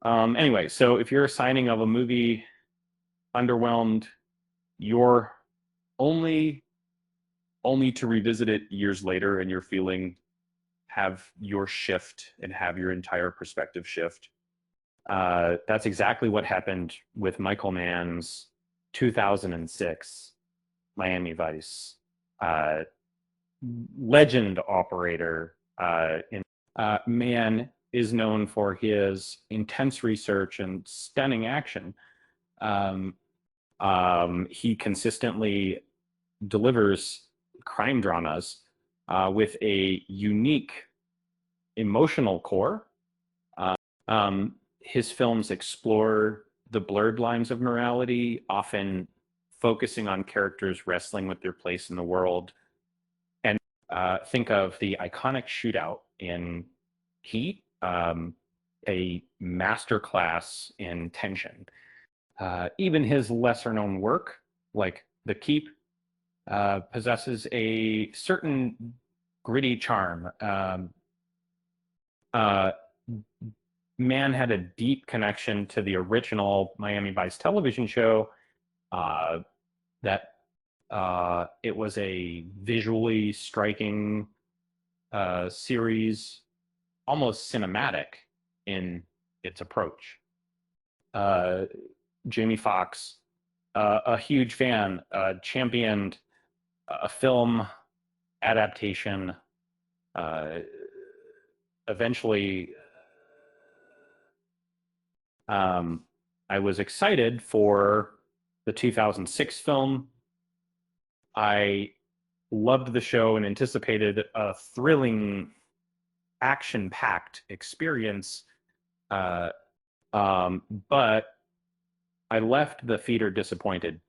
Anyway, so if you're a signing of a movie, underwhelmed, you're only only to revisit it years later and you're feeling have your shift and have your entire perspective shift. That's exactly what happened with Michael Mann's 2006 Miami Vice. Uh, Legend operator Mann is known for his intense research and stunning action. Um, he consistently delivers crime dramas with a unique emotional core. His films explore the blurred lines of morality, often focusing on characters wrestling with their place in the world. And think of the iconic shootout in Heat, a masterclass in tension. Even his lesser known work, like The Keep, possesses a certain gritty charm. Uh, Mann had a deep connection to the original Miami Vice television show. Uh, that It was a visually striking series, almost cinematic in its approach. Uh, Jamie Foxx, a huge fan, championed a film adaptation. Uh, Eventually, um, I was excited for the 2006 film. I loved the show and anticipated a thrilling, action packed experience. Uh, but I left the theater disappointed.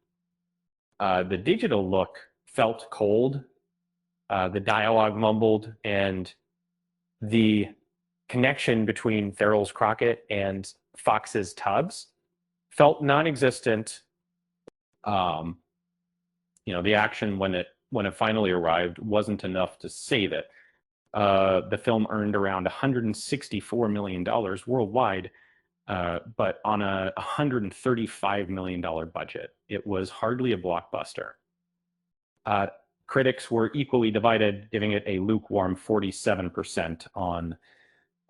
The digital look felt cold, the dialogue mumbled, and the connection between Farrell's Crockett and Fox's Tubbs felt non-existent. Um, the action when it finally arrived wasn't enough to save it. The film earned around $164 million worldwide, but on a $135 million budget, it was hardly a blockbuster. Uh, Critics were equally divided, giving it a lukewarm 47% on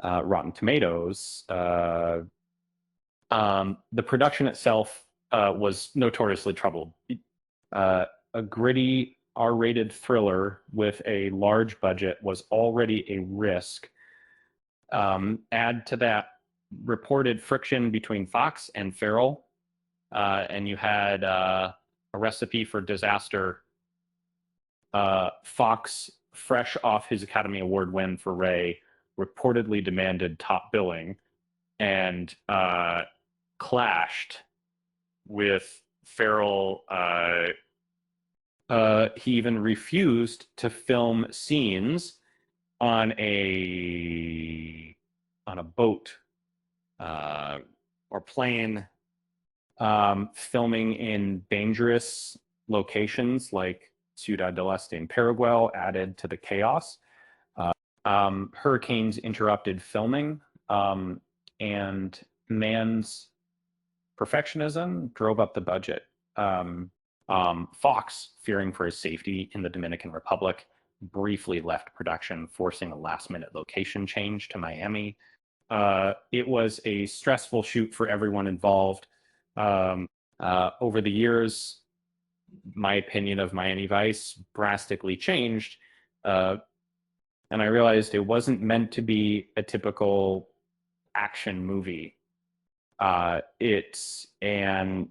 Rotten Tomatoes. The production itself was notoriously troubled. Uh, a gritty R-rated thriller with a large budget was already a risk. Add to that reported friction between Fox and Farrell, and you had a recipe for disaster. Fox, fresh off his Academy Award win for Ray, reportedly demanded top billing and clashed with Farrell. He even refused to film scenes on a boat or plane, filming in dangerous locations like Ciudad del Este in Paraguay added to the chaos. Hurricanes interrupted filming, and Mann's perfectionism drove up the budget. Fox, fearing for his safety in the Dominican Republic, briefly left production, forcing a last-minute location change to Miami. It was a stressful shoot for everyone involved. Over the years, my opinion of Miami Vice drastically changed, and I realized it wasn't meant to be a typical action movie. It's an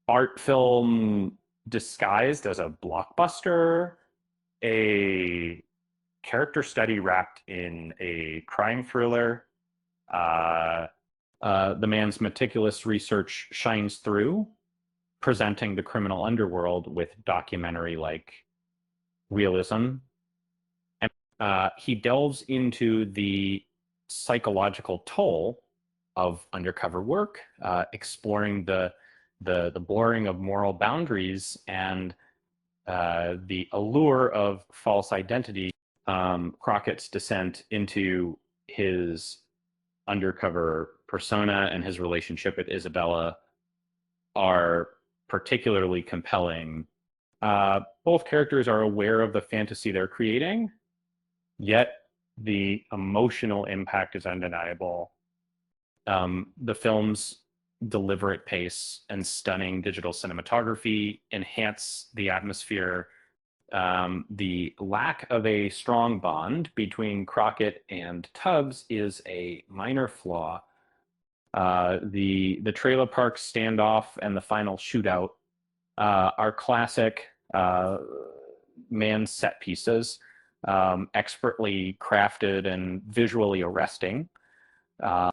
art film disguised as a blockbuster, a character study wrapped in a crime thriller. Uh, the man's meticulous research shines through, presenting the criminal underworld with documentary-like realism. And he delves into the psychological toll of undercover work, exploring the blurring of moral boundaries and the allure of false identity. Crockett's descent into his undercover persona and his relationship with Isabella are particularly compelling. Both characters are aware of the fantasy they're creating, yet the emotional impact is undeniable. The film's deliberate pace and stunning digital cinematography enhance the atmosphere. The lack of a strong bond between Crockett and Tubbs is a minor flaw. The trailer park standoff and the final shootout are classic Mann set pieces, expertly crafted and visually arresting. The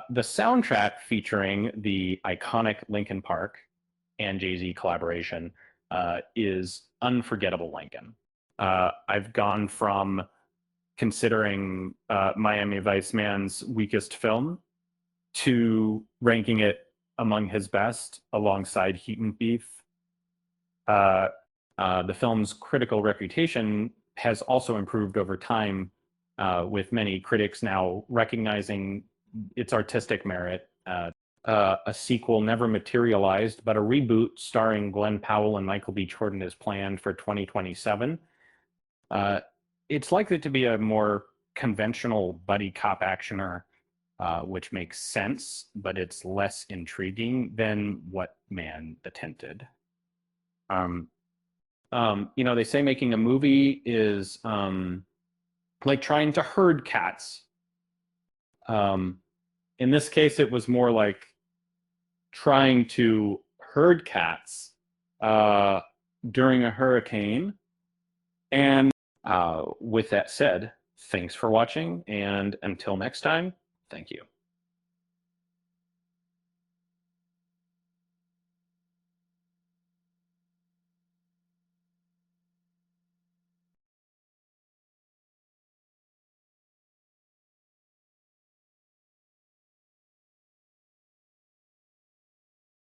soundtrack featuring the iconic Linkin Park and Jay-Z collaboration is unforgettable Lincoln. I've gone from considering Miami Vice Man's weakest film to ranking it among his best alongside Heat and Beef. Uh, the film's critical reputation has also improved over time, with many critics now recognizing its artistic merit. A sequel never materialized, but a reboot starring Glenn Powell and Michael B. Jordan is planned for 2027. It's likely to be a more conventional buddy cop actioner, which makes sense, but it's less intriguing than what Mann attempted. Um, they say making a movie is like trying to herd cats. In this case, it was more like trying to herd cats uh, during a hurricane. And with that said, thanks for watching. And until next time, thank you.